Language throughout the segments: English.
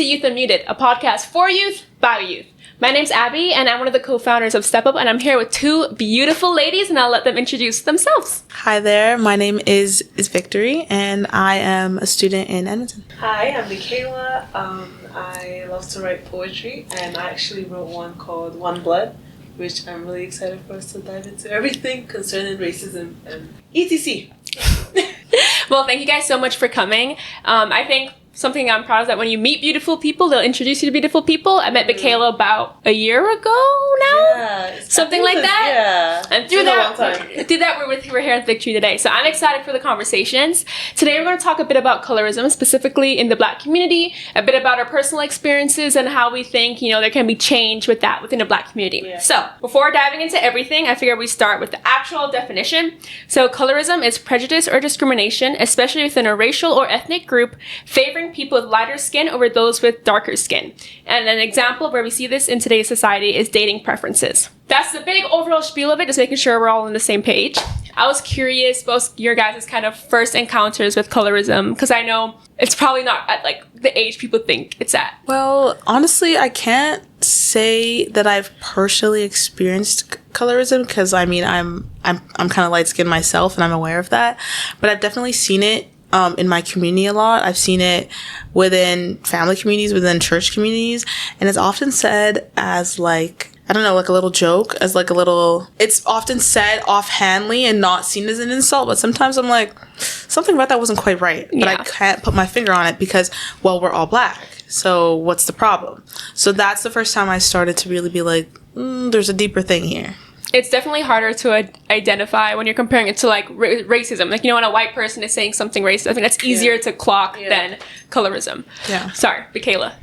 to Youth Unmuted, a podcast for youth, by youth. My name's Abby, and I'm one of the co-founders of Step Up, and I'm here with two beautiful ladies, and I'll let them introduce themselves. Hi there, my name is Victory, and I am a student in Edmonton. Hi, I'm Michaela. I love to write poetry, and I actually wrote one called One Blood, which I'm really excited for us to dive into everything concerning racism and etc. Well, thank you guys so much for coming. I think something I'm proud of is that when you meet beautiful people, they'll introduce you to beautiful people. I met Michaela about a year ago now? Yeah. Something like that? Yeah. And through that, we're here at Victory today. So I'm excited for the conversations. Today we're going to talk a bit about colorism, specifically in the Black community, a bit about our personal experiences and how we think, there can be change with that within the Black community. Yeah. So before diving into everything, I figured we start with the actual definition. So colorism is prejudice or discrimination, especially within a racial or ethnic group, favoring people with lighter skin over those with darker skin. And an example where we see this in today's society is dating preferences. That's the big overall spiel of it, just making sure we're all on the same page. I was curious, both your guys' kind of first encounters with colorism, because I know it's probably not at the age people think it's at. Well, honestly, I can't say that I've partially experienced colorism, because I'm kind of light-skinned myself, and I'm aware of that. But I've definitely seen it in my community a lot. I've seen it within family communities, within church communities, and it's often said as a little joke, as it's often said offhandedly and not seen as an insult, but sometimes I'm like, something about that wasn't quite right, but I can't put my finger on it because, well, we're all Black, so what's the problem? So that's the first time I started to really be like, there's a deeper thing here. It's definitely harder to identify when you're comparing it to racism. When a white person is saying something racist, I think that's easier to clock than colorism. Yeah. Sorry, Michaela.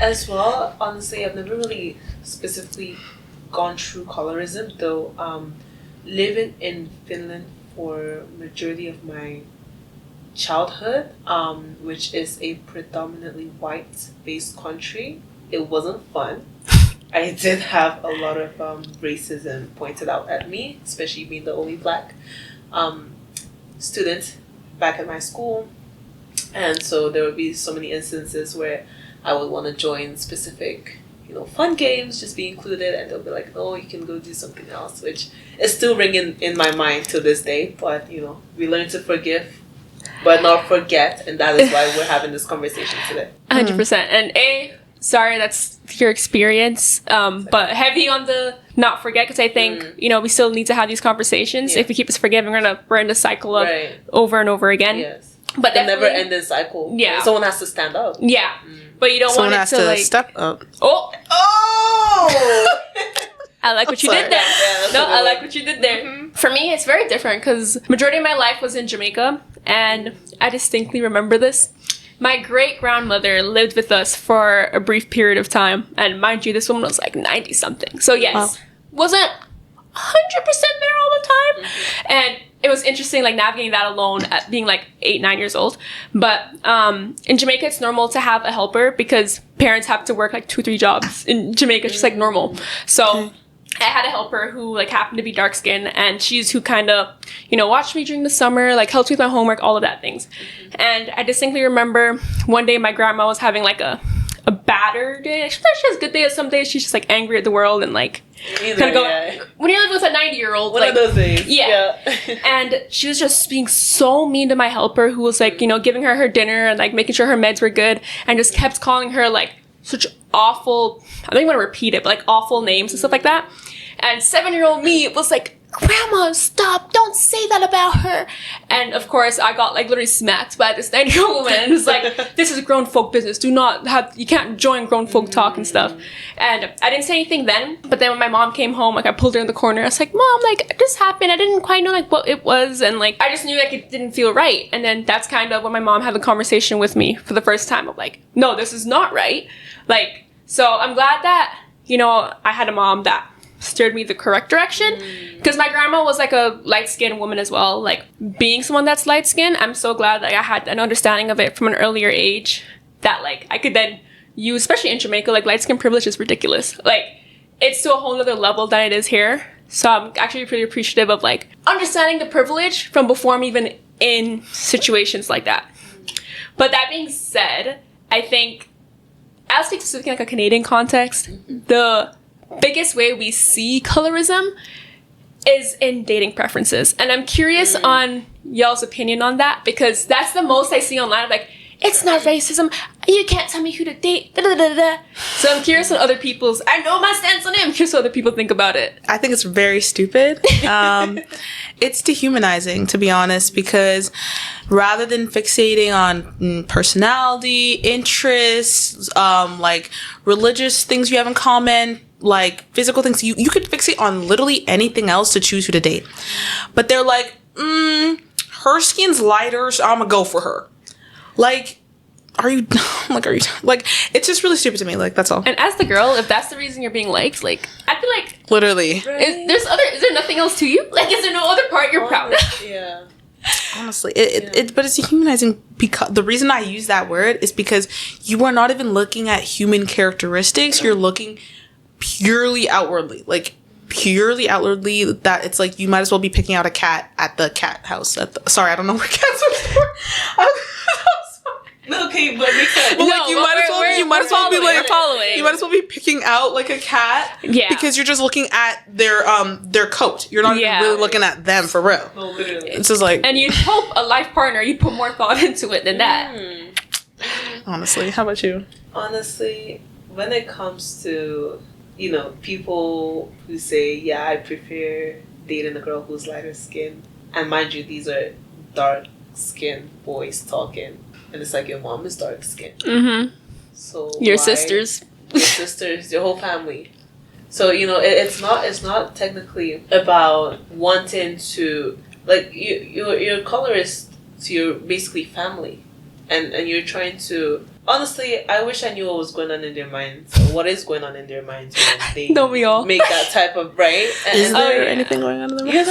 As well, honestly, I've never really specifically gone through colorism, though living in Finland for majority of my childhood, which is a predominantly white-based country, it wasn't fun. I did have a lot of racism pointed out at me, especially being the only Black student back at my school. And so there would be so many instances where I would want to join specific, fun games, just be included, and they'll be like, "Oh, you can go do something else," which is still ringing in my mind to this day. But, we learn to forgive, but not forget, and that is why we're having this conversation today. 100%. And sorry, that's your experience, but heavy on the not forget, because I think, we still need to have these conversations. Yeah. If we keep us forgiving, we're in the cycle of over and over again. Yes. But the never-ending cycle. Yeah. Someone has to stand up. Yeah. But you don't want it to step up. Oh! I like what you did there. I like what you did there. Mm-hmm. For me, it's very different, because majority of my life was in Jamaica, and I distinctly remember this. My great-grandmother lived with us for a brief period of time, and mind you, this woman was 90-something. So yes, wasn't 100% there all the time. Mm-hmm. And it was interesting, navigating that alone at being 8, 9 years old. But in Jamaica, it's normal to have a helper because parents have to work 2, 3 jobs in Jamaica. It's just normal. So I had a helper who happened to be dark skinned, and she's who kind of, watched me during the summer, helped me with my homework, all of that things. Mm-hmm. And I distinctly remember one day my grandma was having a badder day. She has good days. Some days she's just angry at the world and kind of go. Yeah. When you're living with a 90-year-old, one of those days. Yeah. And she was just being so mean to my helper, who was giving her dinner and making sure her meds were good, and just kept calling her such awful. I don't even want to repeat it, but awful names and stuff like that. And 7-year-old me was "Grandma, stop! Don't say that about her." And of course, I got literally smacked by this 90-year-old woman. And it's this is grown folk business. You can't join grown folk talk and stuff. And I didn't say anything then. But then when my mom came home, I pulled her in the corner. I was like, "Mom, this happened. I didn't quite know what it was, and I just knew it didn't feel right." And then that's kind of when my mom had the conversation with me for the first time of "No, this is not right." So I'm glad that I had a mom that steered me the correct direction, because my grandma was a light-skinned woman as well. Being someone that's light-skinned, I'm so glad that I had an understanding of it from an earlier age, that I could then use, especially in Jamaica, light-skin privilege is ridiculous. It's to a whole other level than it is here. So I'm actually pretty appreciative of understanding the privilege from before I'm even in situations like that. But that being said, I think, I'll speak specifically like a Canadian context, the biggest way we see colorism is in dating preferences. And I'm curious on y'all's opinion on that, because that's the most I see online. Like, it's not racism. You can't tell me who to date. Da, da, da, da. So I'm curious on other people's. I know my stance on it. I'm curious what other people think about it. I think it's very stupid. It's dehumanizing, to be honest, because rather than fixating on personality, interests, like religious things you have in common, like physical things, you could fixate on literally anything else to choose who to date. But they're like, her skin's lighter, so I'm gonna go for her. Like, are you like, it's just really stupid to me. Like, that's all. And as the girl, if that's the reason you're being liked, like, I feel like Literally. is there nothing else to you? Like, is there no other part you're proud of? Yeah. Honestly, but it's dehumanizing, because the reason I use that word is because you are not even looking at human characteristics. You're looking purely outwardly. That it's like you might as well be picking out a cat at the cat house. Sorry, I don't know where cats are for. No, okay, but it makes sense. Well, like, you might as well be picking out like a cat, because you're just looking at their coat. You're not even really looking at them for real. No, literally. It's just like, and you'd hope a life partner, you'd put more thought into it than that. honestly, how about you? Honestly, when it comes to, people who say, yeah, I prefer dating a girl who's lighter skin, and mind you, these are dark skinned boys talking. And it's like, your mom is dark skinned. Mm-hmm. So your sisters, your whole family. So it's not technically about wanting to, like, you're colorist to your basically family, and you're trying to. Honestly, I wish I knew what was going on in their minds, or what is going on in their minds when they don't we all make that type of right. Is there anything going on in their minds?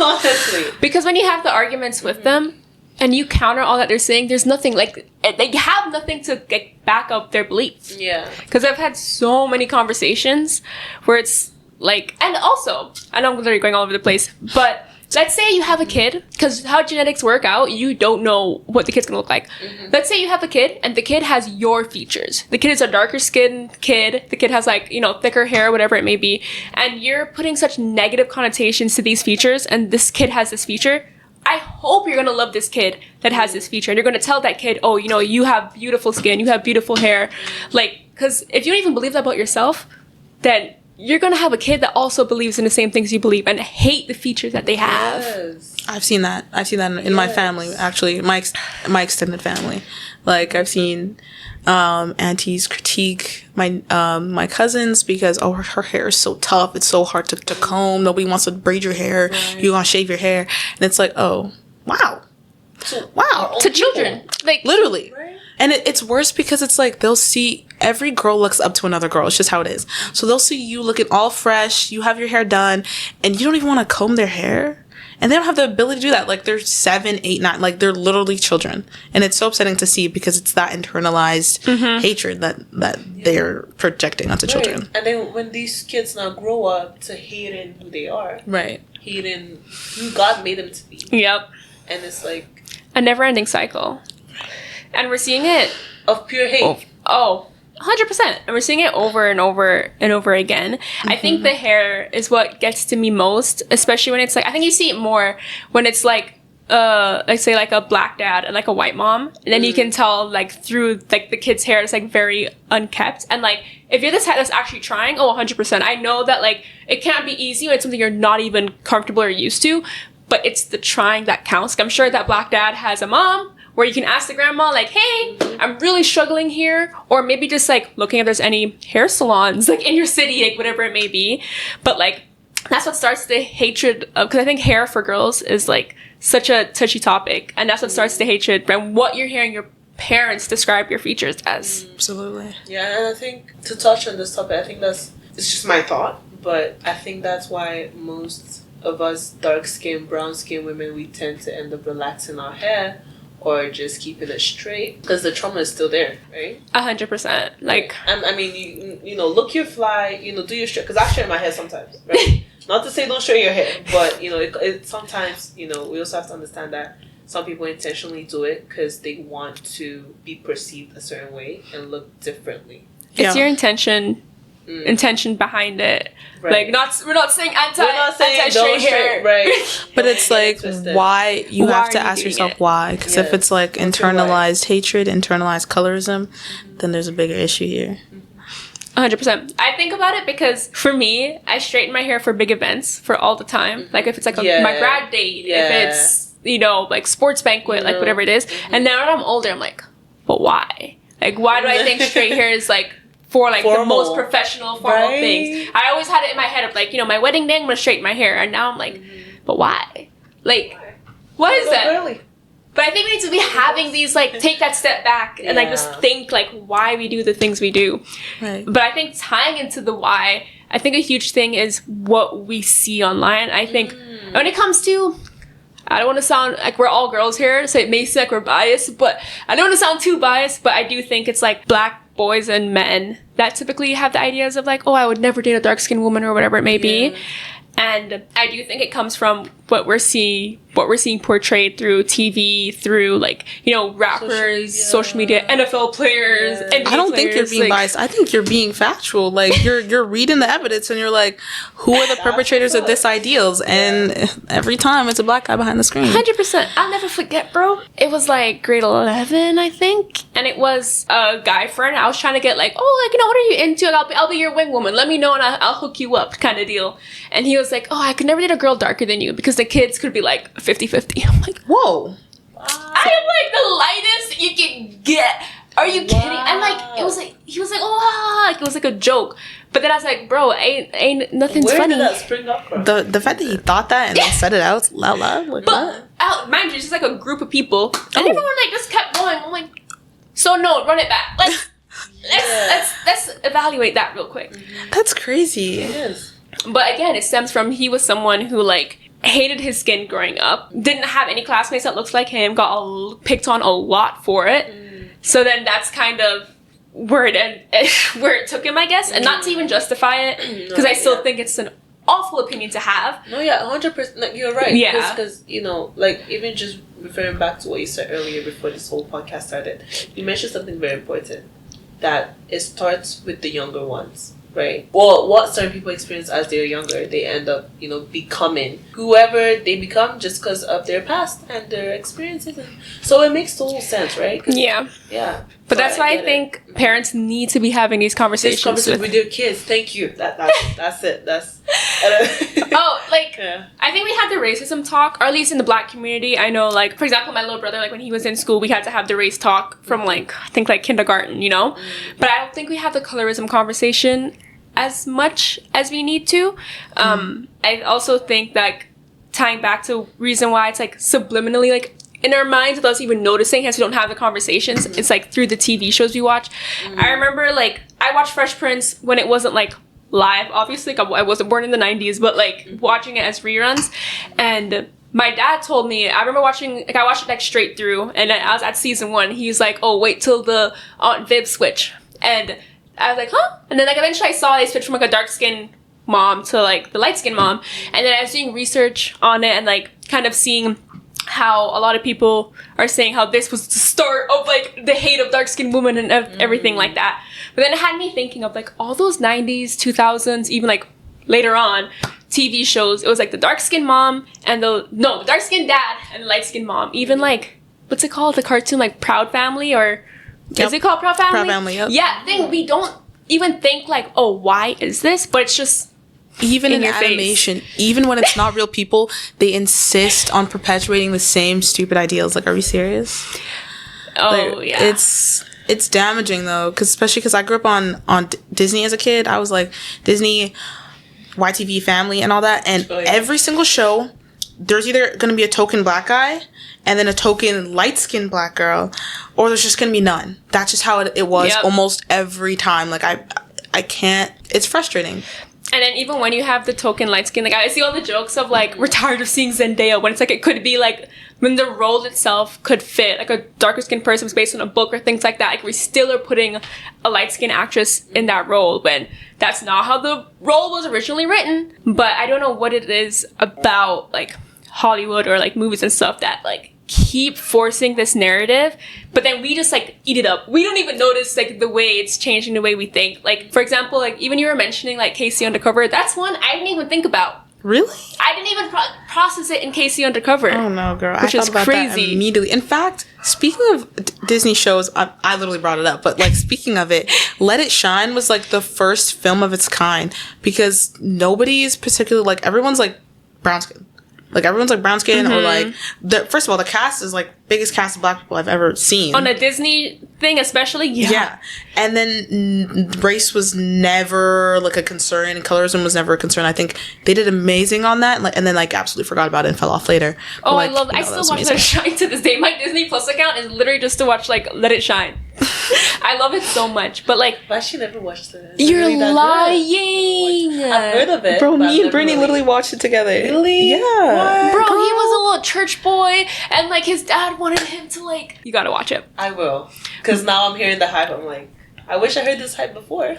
Honestly, because when you have the arguments with them. And you counter all that they're saying, there's nothing, like, they have nothing to back up their beliefs. Yeah. Because I've had so many conversations where it's like, and also, I know I'm literally going all over the place, but let's say you have a kid, because how genetics work out, you don't know what the kid's gonna look like. Mm-hmm. Let's say you have a kid, and the kid has your features. The kid is a darker skinned kid, the kid has, like, thicker hair, whatever it may be, and you're putting such negative connotations to these features, and this kid has this feature. I hope you're going to love this kid that has this feature. And you're going to tell that kid, oh, you have beautiful skin, you have beautiful hair. Like, because if you don't even believe that about yourself, then you're going to have a kid that also believes in the same things you believe and hate the features that they have. Yes. I've seen that in my family, actually, my extended family. Like, I've seen aunties critique my cousins because, oh, her hair is so tough, it's so hard to comb, nobody wants to braid your hair, you want to shave your hair, and it's like, oh, wow, to children, like, literally. Right? And it's worse because it's like, they'll see, every girl looks up to another girl, it's just how it is. So they'll see you looking all fresh, you have your hair done, and you don't even want to comb their hair. And they don't have the ability to do that. Like, they're 7, 8, 9. Like, they're literally children. And it's so upsetting to see, because it's that internalized hatred that they're projecting onto children. And then when these kids now grow up to hating who they are. Right. Hating who God made them to be. Yep. And it's like a never-ending cycle. And we're seeing it. Of pure hate. Oh. 100%. And we're seeing it over and over and over again. Mm-hmm. I think the hair is what gets to me most, especially when it's like, I think you see it more when it's like, let's say like a black dad and like a white mom. And then you can tell like through like the kid's hair, it's like very unkept. And like, if you're the type that's actually trying, 100%. I know that like, it can't be easy when it's something you're not even comfortable or used to, but it's the trying that counts. I'm sure that black dad has a mom where you can ask the grandma, like, hey, I'm really struggling here. Or maybe just, like, looking if there's any hair salons, like, in your city, like, whatever it may be. But, like, that's what starts the hatred of, because I think hair for girls is, like, such a touchy topic. And that's what starts the hatred from what you're hearing your parents describe your features as. Absolutely. Yeah, and I think, to touch on this topic, I think it's just my thought, but I think that's why most of us dark-skinned, brown-skinned women, we tend to end up relaxing our hair, or just keeping it straight, because the trauma is still there, right? 100%. Like, I mean, you know, look your fly, do your straight, because I straighten my hair sometimes, right? Not to say don't straighten your hair, but it sometimes, we also have to understand that some people intentionally do it because they want to be perceived a certain way and look differently. It's your intention behind it. Right. Like, we're not saying anti straight hair, right? But it's like, why you Why have are to you ask doing yourself it? why? Because if it's like What's your why? internalized hatred, internalized colorism, then there's a bigger issue here. 100%. I think about it because for me, I straighten my hair for big events for all the time. Like if it's like my grad date, if it's, you know, like sports banquet, like whatever it is. And now when I'm older, I'm like, but why? Like, why do I think straight hair is like for like formal. the most professional formal things? I always had it in my head of like, you know, my wedding day, I'm gonna straighten my hair. And now I'm like, but why? Like, what is that? Early. But I think we need to be having these, like, take that step back and, like, just think, like, why we do the things we do. Right. But I think tying into the why, I think a huge thing is what we see online. I think when it comes to, I don't want to sound like we're all girls here, so it may seem like we're biased, but I don't want to sound too biased, but I do think it's, like, black boys and men that typically have the ideas of, like, oh, I would never date a dark-skinned woman or whatever it may be. And I do think it comes from what we're seeing portrayed through TV, through like, you know, rappers, social media NFL players. NBA I don't think you're being biased. I think you're being factual. Like you're reading the evidence and you're like, who are the perpetrators of this ideals? And every time it's a black guy behind the screen. 100%. I'll never forget, bro. It was like grade 11, I think, and it was a guy friend. I was trying to get like, oh, like, you know, what are you into? Like, I'll be your wing woman. Let me know and I'll hook you up, kind of deal. And he was like, oh, I could never date a girl darker than you because the kids could be like 50-50. I'm like, whoa. I am like the lightest you can get. Are you kidding? And like, it was like, he was like, oh, like, it was like a joke. But then I was like, bro, ain't nothing's Where funny. did that spring up from? The fact that he thought that and then said it out loud, like, what? But mind you, it's just like a group of people, and everyone like just kept going. I'm like, so no, run it back. Let's evaluate that real quick. That's crazy. It is. But again, it stems from he was someone who like hated his skin growing up, didn't have any classmates that looked like him, got picked on a lot for it. So then that's kind of where it took him, I guess, and not to even justify it, because I still think it's an awful opinion to have. No, yeah, 100%. Like, you're right. Yeah. Because, you know, like, even just referring back to what you said earlier before this whole podcast started, you mentioned something very important, that it starts with the younger ones, right? Well, what certain people experience as they're younger, they end up, you know, becoming whoever they become just because of their past and their experiences. And so it makes total sense, right? Yeah. Yeah. But So that's why I think parents need to be having these conversations with your kids. Thank you. That's it. That's. I think we had the racism talk, or at least in the black community. I know, like, for example, my little brother, like, when he was in school, we had to have the race talk from, like, I think, like, kindergarten, you know? But I don't think we have the colorism conversation as much as we need to. I also think that tying back to reason why it's, like, subliminally, like, in our minds without us even noticing, hence we don't have the conversations, it's, like, through the TV shows we watch. I remember, like, I watched Fresh Prince when it wasn't, like, live, obviously. Like, I wasn't born in the 90s, but like watching it as reruns. And my dad told me, I remember watching, like, I watched it like straight through, and I was at season 1. He's like, oh, wait till the Aunt Viv switch. And I was like, huh? And then like eventually I saw they switch from like a dark skinned mom to like the light skinned mom. And then I was doing research on it and like kind of seeing how a lot of people are saying how this was the start of like the hate of dark-skinned women and everything like that. But then it had me thinking of like all those 90s, 2000s, even like later on TV shows. It was like the dark-skinned mom and the dark-skinned dad and the light-skinned mom. Even like, what's it called? The cartoon like Proud Family, or is it called Proud Family? Proud Family, yep. Yeah, we don't even think like, oh, why is this? But it's just even in your animation, even when it's not real people, they insist on perpetuating the same stupid ideals. Like, are we serious? Oh, like, yeah. It's damaging though, especially because I grew up on Disney as a kid. I was like Disney, YTV Family, and all that. And every single show, there's either going to be a token black guy and then a token light-skinned black girl, or there's just going to be none. That's just how it was almost every time. Like, I can't. It's frustrating. And then even when you have the token light skin, like I see all the jokes of like, we're tired of seeing Zendaya, when it's like, it could be like, when the role itself could fit, like a darker skinned person was based on a book or things like that, like we still are putting a light skinned actress in that role when that's not how the role was originally written. But I don't know what it is about like Hollywood or like movies and stuff that like keep forcing this narrative, but then we just like eat it up. We don't even notice like the way it's changing the way we think. Like, for example, like even you were mentioning like Casey Undercover. That's one I didn't even think about. Really? I didn't even process it in Casey Undercover. Oh no, girl! Which I is thought about crazy. that immediately. In fact, speaking of Disney shows, I literally brought it up. But like speaking of it, Let It Shine was like the first film of its kind because nobody is particularly like everyone's like brown skin. Like everyone's like brown skin or like first of all the cast is like biggest cast of black people I've ever seen on a Disney thing, especially. Yeah. And then race was never like a concern and colorism was never a concern. I think they did amazing on that, and then like absolutely forgot about it and fell off later. But, Oh, like, I still watch Let It Shine to this day. My Disney Plus account is literally just to watch like Let It Shine. I love it so much, but like, I've actually never watched it. you're lying. I've heard of it. Bro, but me I've and Brittany never literally watched it together. Really? Yeah. Bro, he was a little church boy, and like his dad wanted him to like. You gotta watch it. I will, because now I'm hearing the hype. I'm like, I wish I heard this hype before.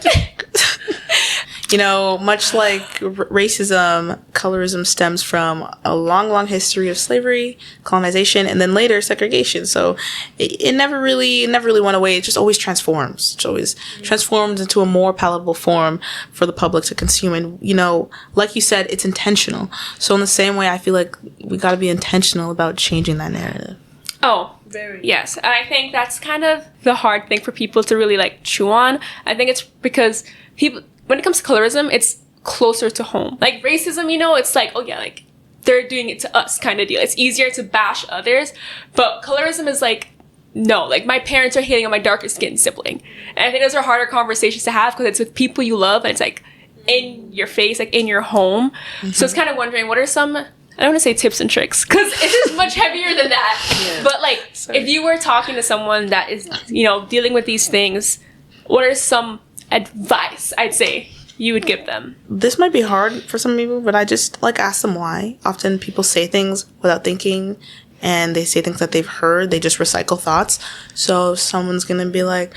You know, much like racism, colorism stems from a long, long history of slavery, colonization, and then later segregation. So it never really went away. It just always transforms. It's always transformed into a more palatable form for the public to consume. And, you know, like you said, it's intentional. So in the same way, I feel like we got to be intentional about changing that narrative. Oh, Very. yes. And I think that's kind of the hard thing for people to really like chew on. I think it's because people, when it comes to colorism, it's closer to home. Like racism, you know, it's like, oh yeah, like they're doing it to us kind of deal. It's easier to bash others. But colorism is like, no, like my parents are hating on my darker skinned sibling. And I think those are harder conversations to have because it's with people you love and it's like in your face, like in your home. So it's kind of wondering, what are some, I don't want to say tips and tricks because it is much heavier than that. Yeah. But like, if you were talking to someone that is, you know, dealing with these things, what are some advice I'd say you would give them? This might be hard for some people, but I just like ask them why. Often people say things without thinking and they say things that they've heard. They just recycle thoughts. So someone's going to be like,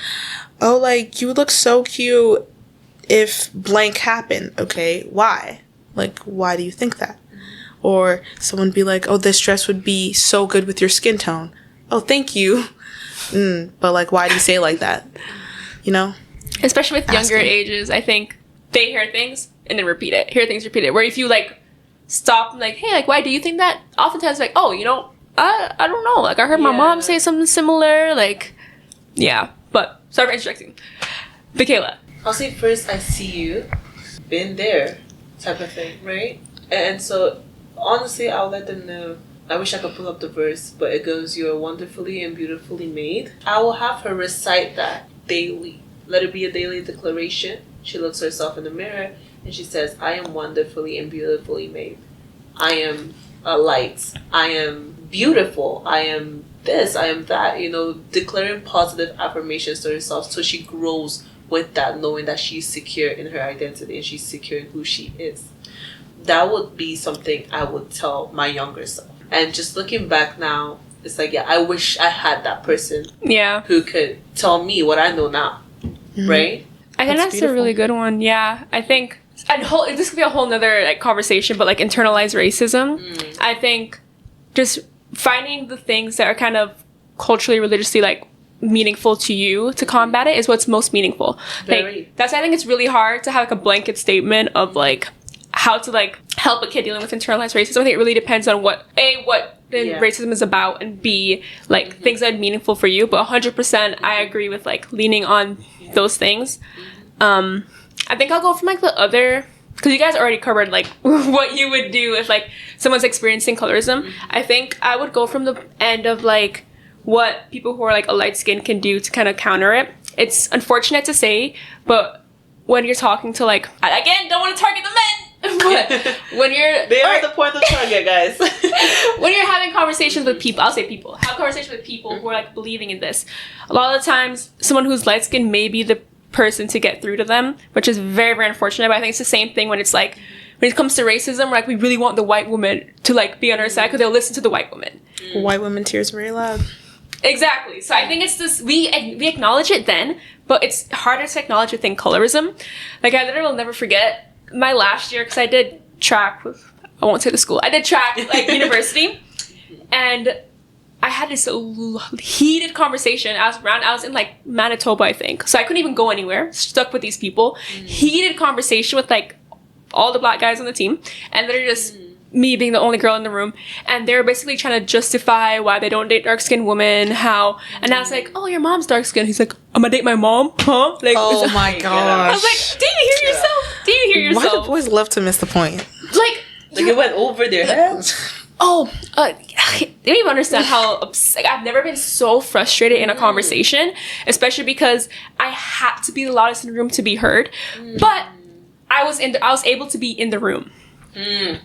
oh, like you look so cute if blank happened. Okay, why? Like, why do you think that? Or someone be like, oh, this dress would be so good with your skin tone. Oh, thank you. But like, why do you say it like that? You know? Especially with younger Asking. ages, I think they hear things and then repeat it. Hear things, repeat it. Where if you like stop and like, hey, like, why do you think that? Oftentimes, like, oh, you know, I don't know. Like, I heard my mom say something similar. Like, yeah. But sorry for interjecting. Michaela. I'll say first, I see you, been there, type of thing, right? And so, honestly, I'll let them know. I wish I could pull up the verse, but it goes, "You are wonderfully and beautifully made." I will have her recite that daily. Let it be a daily declaration. She looks herself in the mirror and she says, "I am wonderfully and beautifully made. I am a light. I am beautiful. I am this. I am that." You know, declaring positive affirmations to herself so she grows with that, knowing that she's secure in her identity and she's secure in who she is. That would be something I would tell my younger self. And just looking back now, it's like, yeah, I wish I had that person who could tell me what I know now. Right? I think that's a really good one. Yeah. I think, this could be a whole nother like conversation, but like internalized racism. I think just finding the things that are kind of culturally, religiously like meaningful to you to combat it is what's most meaningful. Like, that's, I think it's really hard to have like a blanket statement of like how to like help a kid dealing with internalized racism. I think it really depends on what racism is about, and B, like things that are meaningful for you. But 100% I agree with like leaning on those things. I think I'll go from like the other, because you guys already covered like what you would do if like someone's experiencing colorism. I think I would go from the end of like what people who are like a light skin can do to kind of counter it. It's unfortunate to say, but when you're talking to like, again, don't want to target the men, but when you're they are the point of target, guys. When you're having conversations with people, I'll say people, have conversations with people who are like believing in this. A lot of the times, someone who's light skinned may be the person to get through to them, which is very, very unfortunate. But I think it's the same thing when it's like, when it comes to racism, we're like, we really want the white woman to like be on our side because they'll listen to the white woman. White women tears very loud. Exactly. So I think it's this, we acknowledge it then, but it's harder to acknowledge within colorism. Like, I literally will never forget my last year, because I did track with, I won't say the school, I did track, like, university, and I had this heated conversation. I was in like Manitoba, I think. So I couldn't even go anywhere. Stuck with these people. Heated conversation with like all the black guys on the team. And they're just me being the only girl in the room. And they're basically trying to justify why they don't date dark-skinned women. And I was like, oh, your mom's dark-skinned. He's like, I'm gonna date my mom? Huh? Like, Oh my I gosh. was like, do you hear yourself? Do you hear yourself? Why do boys love to miss the point? Like it went over their heads. You don't even understand how I've never been so frustrated in a conversation, especially because I had to be the loudest in the room to be heard. But I was able to be in the room, and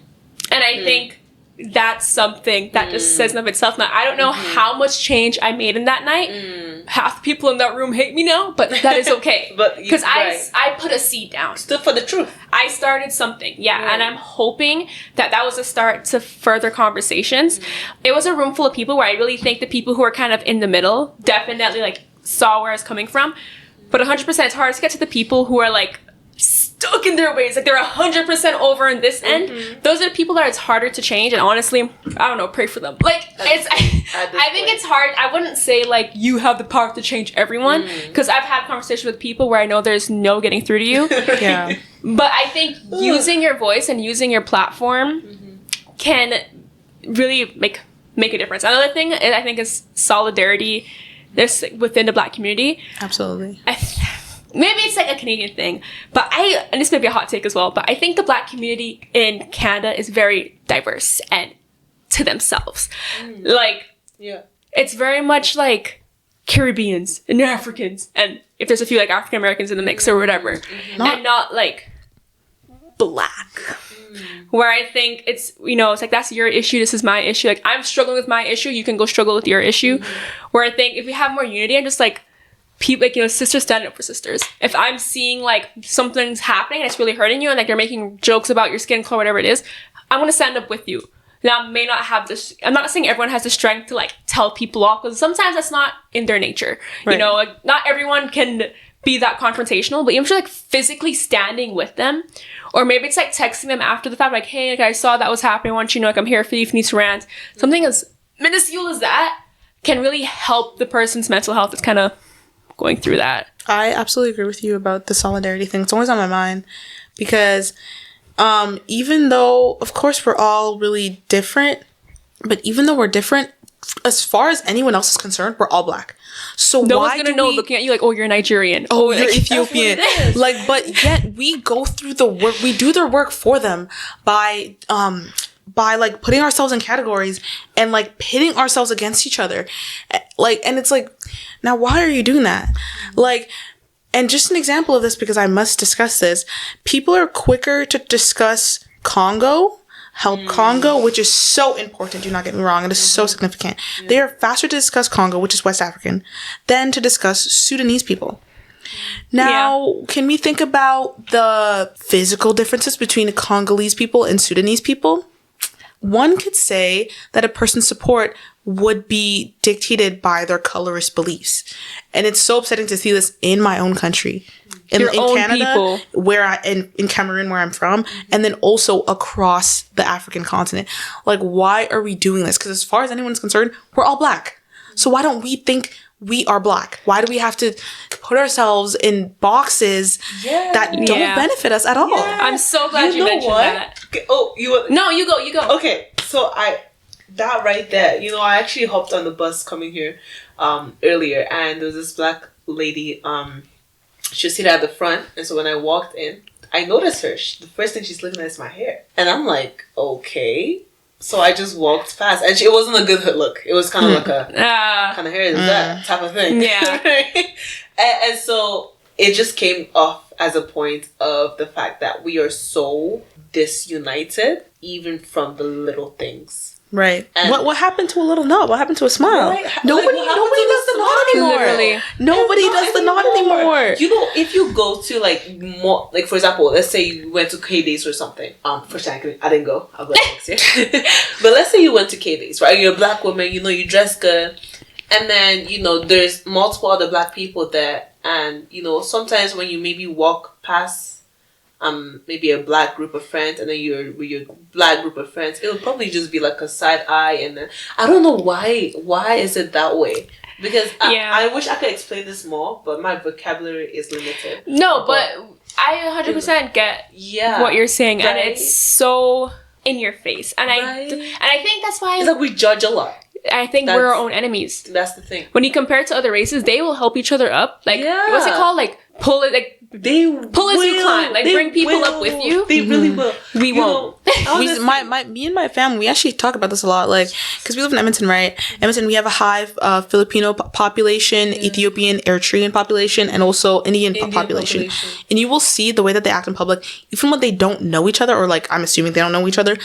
I think that's something that just says enough itself. Now I don't know how much change I made in that night. Half the people in that room hate me now, but that is okay. But because I put a seed down. Stood for the truth. I started something, and I'm hoping that was a start to further conversations. It was a room full of people where I really think the people who are kind of in the middle definitely like saw where I was coming from, but 100% it's hard to get to the people who are like stuck in their ways, like they're 100% over in this end. Those are the people that it's harder to change, and honestly, I don't know, pray for them. Like I think it's hard. I wouldn't say like you have the power to change everyone, because I've had conversations with people where I know there's no getting through to you. Yeah. But I think using your voice and using your platform can really make a difference. Another thing I think is solidarity. There's within the black community. Absolutely. Maybe it's like a Canadian thing, but and this may be a hot take as well, but I think the black community in Canada is very diverse and to themselves. Like, it's very much like Caribbeans and Africans, and if there's a few like African Americans in the mix or whatever, and not like black. Where I think it's, it's like, that's your issue, this is my issue. Like, I'm struggling with my issue, you can go struggle with your issue. Where I think if we have more unity, I'm just like, people, like, sisters standing up for sisters. If I'm seeing like something's happening and it's really hurting you, and like they're making jokes about your skin color, whatever it is, I'm gonna stand up with you. Now, I may not have this, I'm not saying everyone has the strength to like tell people off, because sometimes that's not in their nature. Right. Like, not everyone can be that confrontational, but even just like physically standing with them, or maybe it's like texting them after the fact, like, hey, like, I saw that was happening, I want you to know, like, I'm here for you if you need to rant. Something as minuscule as that can really help the person's mental health that's kind of going through that. I absolutely agree with you about the solidarity thing. It's always on my mind, because even though, of course, we're all really different, but even though we're different, as far as anyone else is concerned, we're all black. So no why one's gonna know looking at you like, oh, you're Nigerian. Oh, you're like, Ethiopian. Like, but yet we go through the work. We do their work for them by like putting ourselves in categories and like pitting ourselves against each other. Like, and it's like, now why are you doing that? Like, and just an example of this, because I must discuss this. People are quicker to discuss Congo, Congo, which is so important. Do not get me wrong. It is so significant. They are faster to discuss Congo, which is West African, than to discuss Sudanese people. Now, can we think about the physical differences between Congolese people and Sudanese people? One could say that a person's support would be dictated by their colorist beliefs. And it's so upsetting to see this in my own country. In Canada, people. In Cameroon, where I'm from, and then also across the African continent. Like, why are we doing this? Because as far as anyone's concerned, we're all black. So why don't we think we are black? Why do we have to put ourselves in boxes that don't benefit us at all? Yeah. I'm so glad you mentioned that. Okay. Oh, No, you go. Okay, so that right there, I actually hopped on the bus coming here earlier, and there was this black lady, she was seated at the front, and so when I walked in, I noticed her. The first thing she's looking at is my hair. And I'm like, okay. So I just walked past, and it wasn't a good look. It was kind of like a, kind of hair is that type of thing. Yeah. and so it just came off as a point of the fact that we are so disunited, even from the little things. Right. And what happened to a little nod? What happened to a smile? Right. Nobody does the nod anymore. Literally. Nobody does the nod anymore. If you go to like more, like for example, let's say you went to K-Days or something. First time I didn't go. I'll go next year. But let's say you went to K-Days, right? You're a black woman. You dress good, and then there's multiple other black people there, and sometimes when you maybe walk past maybe a black group of friends, and then you're with your black group of friends, it'll probably just be like a side eye, and then I don't know why is it that way. Because I wish I could explain this more, but my vocabulary is limited. No, but I 100% get what you're saying, right? and it's so in your face, and I think that's why it's like we judge a lot. I think we're our own enemies. That's the thing. When you compare it to other races, they will help each other up. Like, what's it called? Like, pull it, like, they pull as you climb. Like, bring people up with you. They really will. We won't. Me and my family, we actually talk about this a lot. Like, because we live in Edmonton, right? Edmonton, we have a high Filipino population, Ethiopian, Eritrean population, and also Indian population. And you will see the way that they act in public, even when they don't know each other, or like, I'm assuming they don't know each other.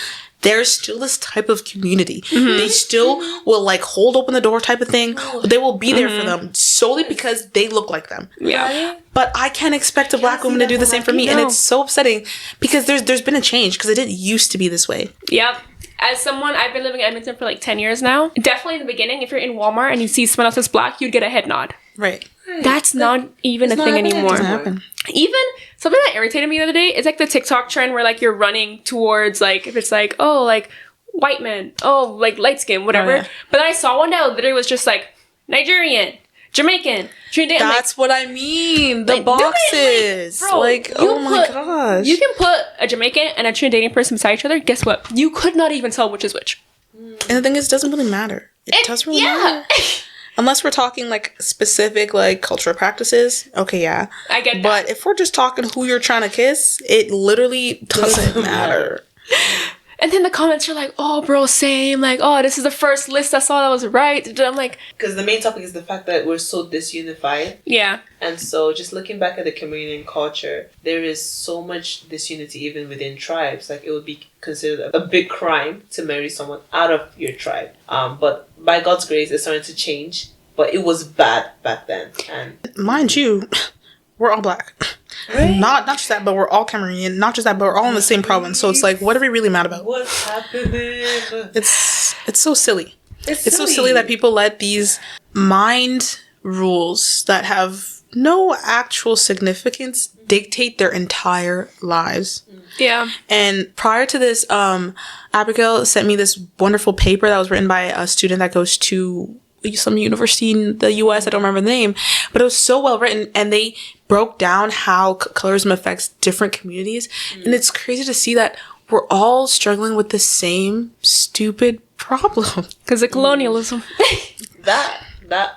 There's still this type of community. They still will like hold open the door type of thing. They will be there for them solely because they look like them. Yeah. But I can't expect a black woman to do the same for me. And it's so upsetting because there's been a change because it didn't used to be this way. Yep. As someone, I've been living in Edmonton for like 10 years now. Definitely in the beginning, if you're in Walmart and you see someone else that's black, you'd get a head nod. Right. That's not even a thing anymore. Even something that irritated me the other day is like the TikTok trend where like you're running towards like, if it's like, oh, like white men, oh, like light skin, whatever. But then I saw one that literally was just like Nigerian, Jamaican, Trinidad. That's what I mean. The boxes. Bro, like, oh my gosh. You can put a Jamaican and a Trinidadian person beside each other. Guess what? You could not even tell which is which. And the thing is, it doesn't really matter. It doesn't really matter. Unless we're talking like specific like cultural practices, okay, yeah. I get that. But if we're just talking who you're trying to kiss, it literally doesn't matter. And then the comments are like, oh, bro, same. Like, oh, this is the first list I saw that was right. I'm like... Because the main topic is the fact that we're so disunified. Yeah. And so just looking back at the Cameroonian culture, there is so much disunity even within tribes. Like, it would be considered a big crime to marry someone out of your tribe. But by God's grace, it's starting to change. But it was bad back then. And mind you, we're all black. Right? Not just that, but we're all Cameroonian. Not just that, but we're all in the same province. So it's like, what are we really mad about? What's happening? It's so silly. It's so silly that people let these mind rules that have no actual significance dictate their entire lives. Yeah. And prior to this, Abigail sent me this wonderful paper that was written by a student that goes to some university in the US. I don't remember the name, but it was so well written, and they broke down how colorism affects different communities. And it's crazy to see that we're all struggling with the same stupid problem because of colonialism. That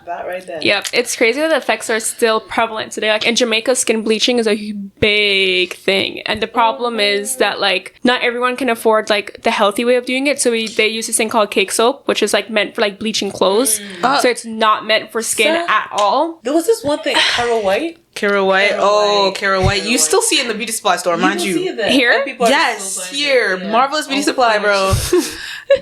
right there. Yep, it's crazy that the effects are still prevalent today. Like in Jamaica, skin bleaching is a big thing, and the problem is that like not everyone can afford like the healthy way of doing it. So they use this thing called cake soap, which is like meant for like bleaching clothes. So it's not meant for skin at all. There was this one thing, Cara White. Cara White. Cara White. You still see it in the beauty supply store, mind you. Here? Yes, here. Yeah. Marvelous Beauty Supply, bro.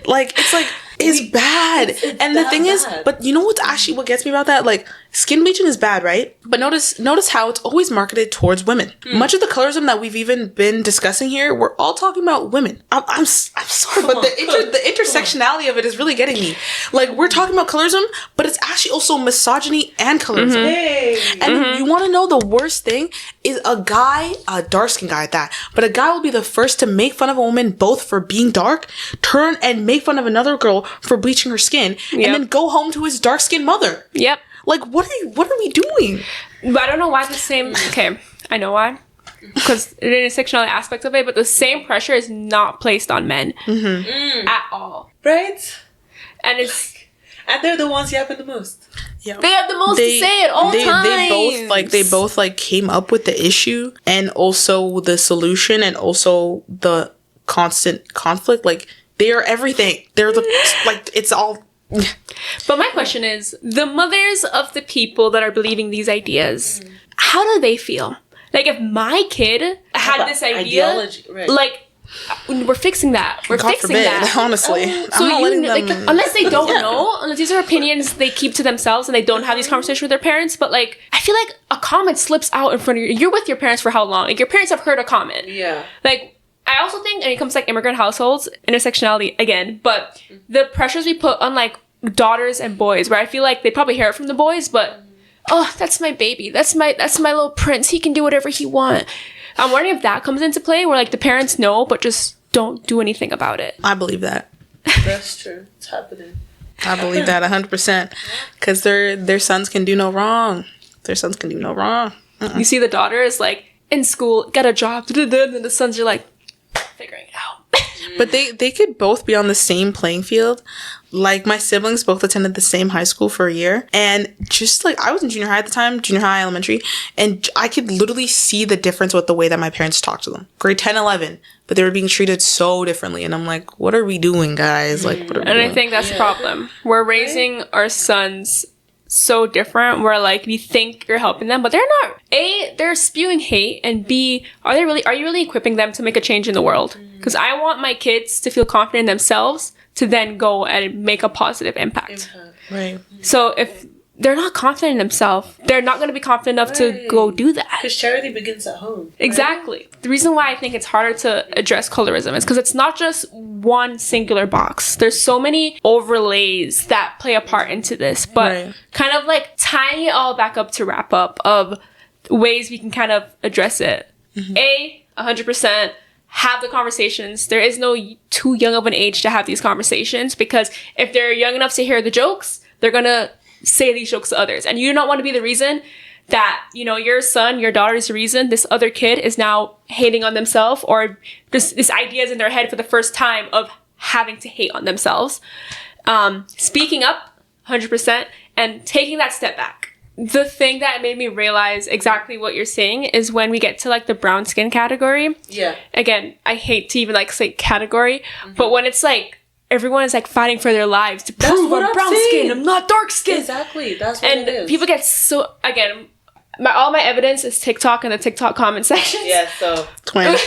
Like, it's like, it's bad. And the thing is, but you know what's actually what gets me about that? Like, skin bleaching is bad, right? But notice how it's always marketed towards women. Much of the colorism that we've even been discussing here, we're all talking about women. I'm sorry, but the intersectionality of it is really getting me. Like, we're talking about colorism, but it's actually also misogyny and colorism. And you want to know the worst thing is a dark-skinned guy at that, but a guy will be the first to make fun of a woman both for being dark, turn and make fun of another girl for bleaching her skin, and then go home to his dark-skinned mother. Yep. Like, what are we doing? But I don't know why the same... Okay, I know why. Because the intersectional aspect of it, but the same pressure is not placed on men. At all. Right? And it's... And they're the ones yapping the most. Yeah. They have the most to say at all times. They both came up with the issue and also the solution and also the constant conflict. Like, they are everything. They're the... like, it's all... But my question is, the mothers of the people that are believing these ideas, how do they feel? Like, if my kid had this idea, ideology, right. Like, we're fixing that. We're God fixing forbid, that. Honestly. So unless they don't know, unless these are opinions they keep to themselves and they don't have these conversations with their parents, but like, I feel like a comment slips out in front of you. You're with your parents for how long? Like, your parents have heard a comment. Yeah. Like, I also think when it comes to like immigrant households, intersectionality again, but the pressures we put on like daughters and boys, where I feel like they probably hear it from the boys, but oh, that's my baby, that's my little prince, he can do whatever he wants. I'm wondering if that comes into play, where like the parents know but just don't do anything about it. I believe that. That's true. It's happening. I believe that 100%. Because their sons can do no wrong. Their sons can do no wrong. You see the daughter is like in school, get a job, and the sons are like figuring it out. But they could both be on the same playing field. Like, my siblings both attended the same high school for a year. And just, like, I was in junior high at the time, junior high, elementary. And I could literally see the difference with the way that my parents talked to them. Grade 10, 11. But they were being treated so differently. And I'm like, what are we doing, guys? Like, what are we doing? And I think that's the problem. We're raising our sons so different, where, like, we think you're helping them, but they're not. A, they're spewing hate. And B, are you really equipping them to make a change in the world? Because I want my kids to feel confident in themselves to then go and make a positive impact. Right. So if they're not confident in themselves, they're not going to be confident enough to go do that. Because charity begins at home. Right? Exactly. The reason why I think it's harder to address colorism is because it's not just one singular box. There's so many overlays that play a part into this, but kind of like tying it all back up to wrap up of ways we can kind of address it. 100%. Have the conversations. There is no too young of an age to have these conversations, because if they're young enough to hear the jokes, they're gonna say these jokes to others. And you do not want to be the reason that, you know, your son, your daughter is the reason this other kid is now hating on themselves, or just this idea is in their head for the first time of having to hate on themselves. Speaking up 100% and taking that step back. The thing that made me realize exactly what you're saying is when we get to like the brown skin category. Yeah. Again, I hate to even like say category, but when it's like everyone is like fighting for their lives to prove I'm brown skin, I'm not dark skin. Exactly. That's what it is. And people get so, again, all my evidence is TikTok and the TikTok comment sections. Yeah, so. Twin.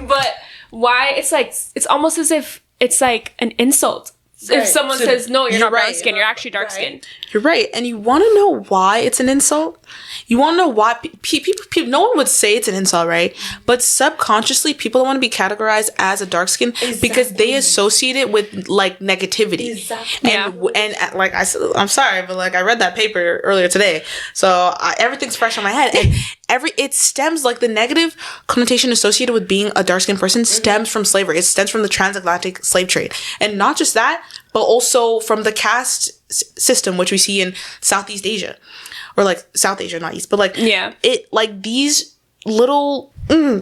But why it's like, it's almost as if it's like an insult. Right. If someone says, no, you're not brown skin, you're actually dark Right. skin. You're right. And you want to know why it's an insult? You want to know why people, no one would say it's an insult, right? But subconsciously, people don't want to be categorized as a dark skin because they associate it with like negativity. Exactly. And like I said, I'm sorry, but like I read that paper earlier today, so everything's fresh on my head. And it stems, like, the negative connotation associated with being a dark skinned person stems from slavery. It stems from the transatlantic slave trade, and not just that, but also from the caste system, which we see in Southeast Asia, or like South Asia, not East, but like it, like these little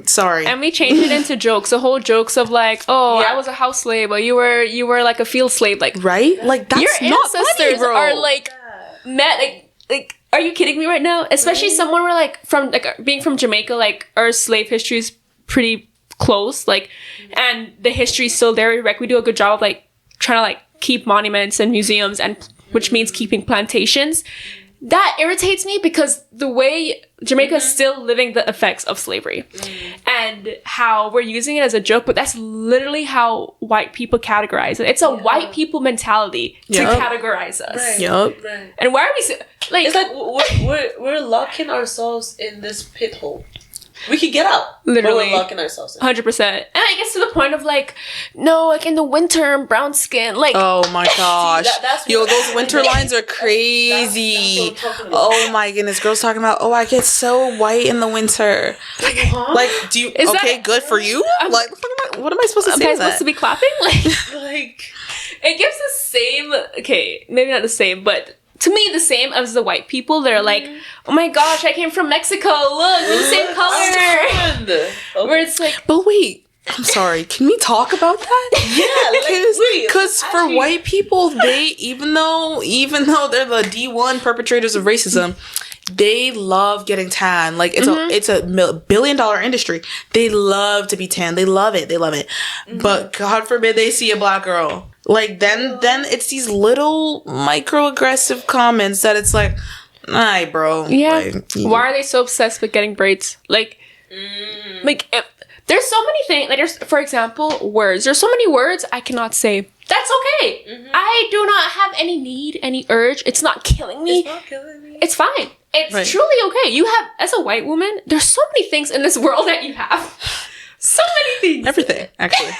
sorry. And we changed it into jokes. The whole jokes of like, oh, I was a house slave, but you were like a field slave, like right, like that's your not ancestors funny, bro. are like met like. Are you kidding me right now? Especially someone where like from like being from Jamaica, like our slave history is pretty close, like, and the history is still there. Like, we do a good job of like trying to like keep monuments and museums, and which means keeping plantations. That irritates me because the way Jamaica is still living the effects of slavery and how we're using it as a joke, but that's literally how white people categorize it. It's a white people mentality to categorize us. Right. Yup. Right. And why are we like? It's like we're locking ourselves in this pit hole. We could get out. Literally. But we're locking ourselves in. 100%. And it gets to the point of like, no, like in the winter, I'm brown skin. Like, Oh my gosh. that's Yo, what- those winter lines are crazy. That's what I'm talking about. Oh my goodness. Girls talking about, oh, I get so white in the winter. Like, do you, Is okay, that- good for you? Like, what am I supposed to am say I to supposed that? to be clapping? Like, Like, it gives the same, okay, maybe not the same, but to me, the same as the white people that are like, oh my gosh, I came from Mexico. Look, we're the same color. Where it's like, But wait, I'm sorry. Can we talk about that? Yeah, Because for white people, they, even though they're the D1 perpetrators of racism, they love getting tan. Like, it's a billion-dollar industry. They love to be tan. They love it. But God forbid they see a black girl. Like, then it's these little microaggressive comments that it's like, nah, bro. yeah. Like, Why are they so obsessed with getting braids? Like, there's so many things. Like, there's, for example, words. There's so many words I cannot say. That's okay. I do not have any need, any urge. It's not killing me. It's not killing me. It's fine. It's Right. truly okay. You have, as a white woman, there's so many things in this world that you have. So many things. everything, actually.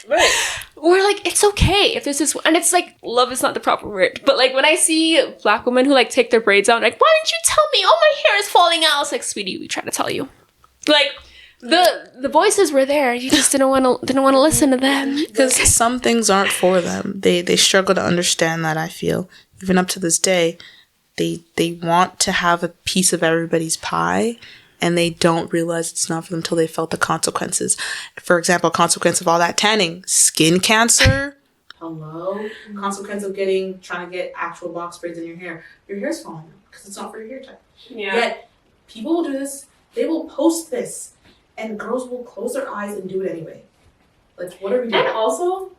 Right. We're like, it's okay if this is, and it's like, love is not the proper word, but like when I see black women who like take their braids out, like, why didn't you tell me? Oh, my hair is falling out. It's like, sweetie, we try to tell you. Like, The voices were there. You just didn't want to listen to them. Because some things aren't for them. They struggle to understand that, I feel. Even up to this day, they want to have a piece of everybody's pie, and they don't realize it's not for them until they felt the consequences. For example, consequence of all that tanning, skin cancer. Hello? Consequence of trying to get actual box braids in your hair. Your hair's falling out because it's not for your hair type. Yeah. Yet, people will do this. They will post this. And girls will close their eyes and do it anyway. Like, what are we doing? And also,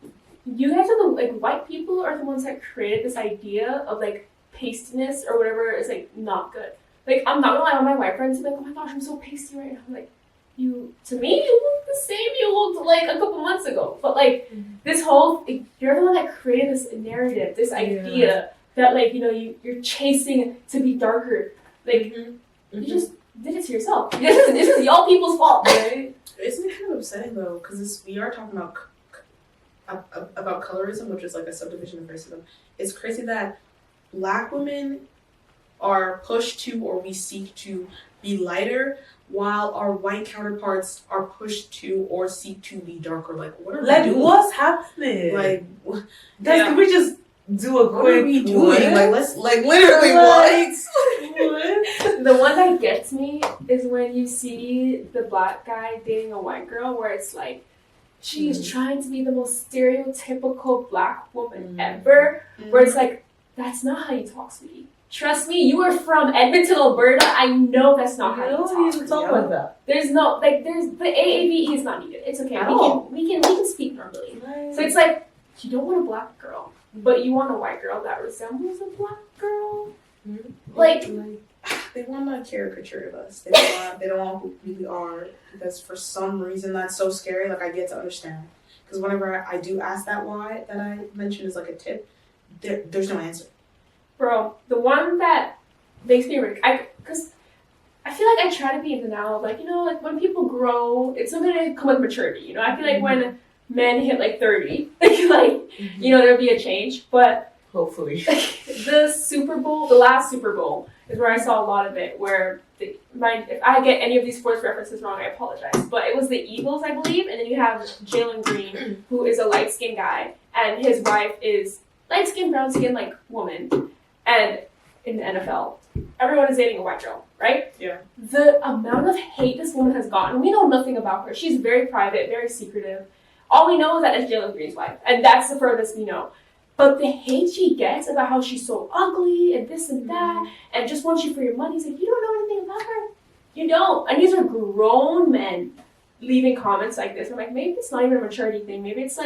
you guys are white people are the ones that created this idea of, pastiness or whatever is, not good. I'm not gonna lie, all my white friends are like, oh my gosh, I'm so pasty right now. I'm like, to me, you look the same you looked, a couple months ago. But, this whole, you're the one that created this narrative, this idea that, you're chasing to be darker. You just did it to yourself. This is y'all people's fault, right? Isn't it kind of upsetting though? Because we are talking about colorism, which is a subdivision of racism. It's crazy that Black women are pushed to, or we seek to be lighter, while our white counterparts are pushed to or seek to be darker. What are we doing? What's happening? Guys, can we just do a quick? What are we doing? Let's literally what? The one that gets me is when you see the Black guy dating a white girl, where it's she's trying to be the most stereotypical Black woman ever, where it's that's not how you talk to me. Trust me, you are from Edmonton, Alberta. I know that's not how you talk. Like that. There's no there's the AAVE is not needed. It's okay. We can speak normally. Right. So it's you don't want a Black girl, but you want a white girl that resembles a Black girl. They want a caricature of us. They don't want who we are, because for some reason that's so scary. I get to understand, because whenever I do ask that why that I mentioned is a tip, there's no answer. Bro, the one that makes me because I feel I try to be in the now of when people grow, it's something to come with maturity. I feel when men hit 30, there'll be a change, but. Hopefully. The last Super Bowl is where I saw a lot of it, where if I get any of these sports references wrong, I apologize. But it was the Eagles, I believe, and then you have Jalen Green, who is a light-skinned guy, and his wife is light-skinned, brown-skinned, woman. And in the NFL, everyone is dating a white girl, right? Yeah. The amount of hate this woman has gotten, we know nothing about her. She's very private, very secretive. All we know is that it's Jalen Green's wife, and that's the furthest we know. But the hate she gets about how she's so ugly and this and that, and just wants you for your money, you don't know anything about her. You don't. And these are grown men leaving comments like this. I'm maybe it's not even a maturity thing. Maybe it's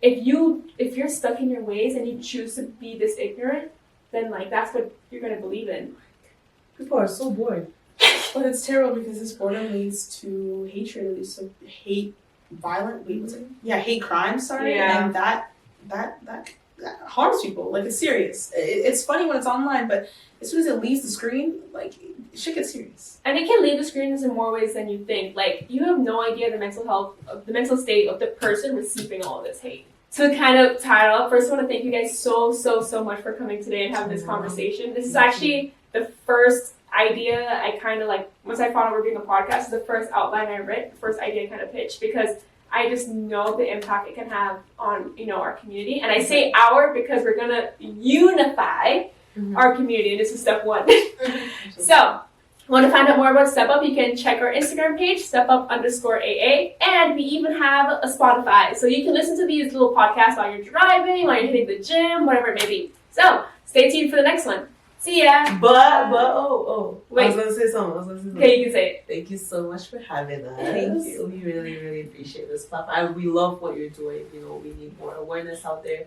if you're stuck in your ways and you choose to be this ignorant, then that's what you're gonna believe in. People are so bored. But it's terrible, because this boredom leads to hatred. It leads to hate crime. Sorry, yeah. And that harms people. It's serious. It's funny when it's online, but as soon as it leaves the screen, shit gets serious. And it can leave the screens in more ways than you think. You have no idea the mental state of the person receiving all of this hate. To kind of tie it up, first I want to thank you guys so much for coming today and having this conversation. This is actually the first idea I kind of once I found out we were doing a podcast, is the first outline I read, the first idea I kind of pitched, because I just know the impact it can have on, our community. And I say our because we're going to unify our community. And this is step one. So, want to find out more about Step Up? You can check our Instagram page, stepup_AA. And we even have a Spotify. So you can listen to these little podcasts while you're driving, while you're hitting the gym, whatever it may be. So, stay tuned for the next one. See ya. But Wait. I was gonna say something. Okay, you can say it. Thank you so much for having us. Thank you. We really appreciate this platform. We love what you're doing. We need more awareness out there.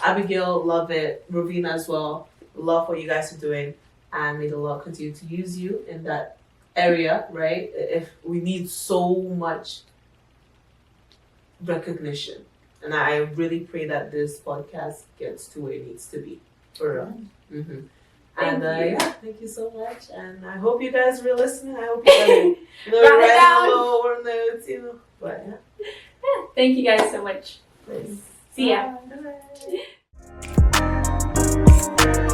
Abigail, love it. Ravina as well. Love what you guys are doing. And may the Lord continue to use you in that area, right? If we need so much recognition. And I really pray that this podcast gets to where it needs to be. For real. Mm-hmm. Thank you. Thank you so much, and I hope you guys were listening. I hope you guys Write it down. Notes, but yeah. Thank you guys so much. Thanks. See ya. Bye.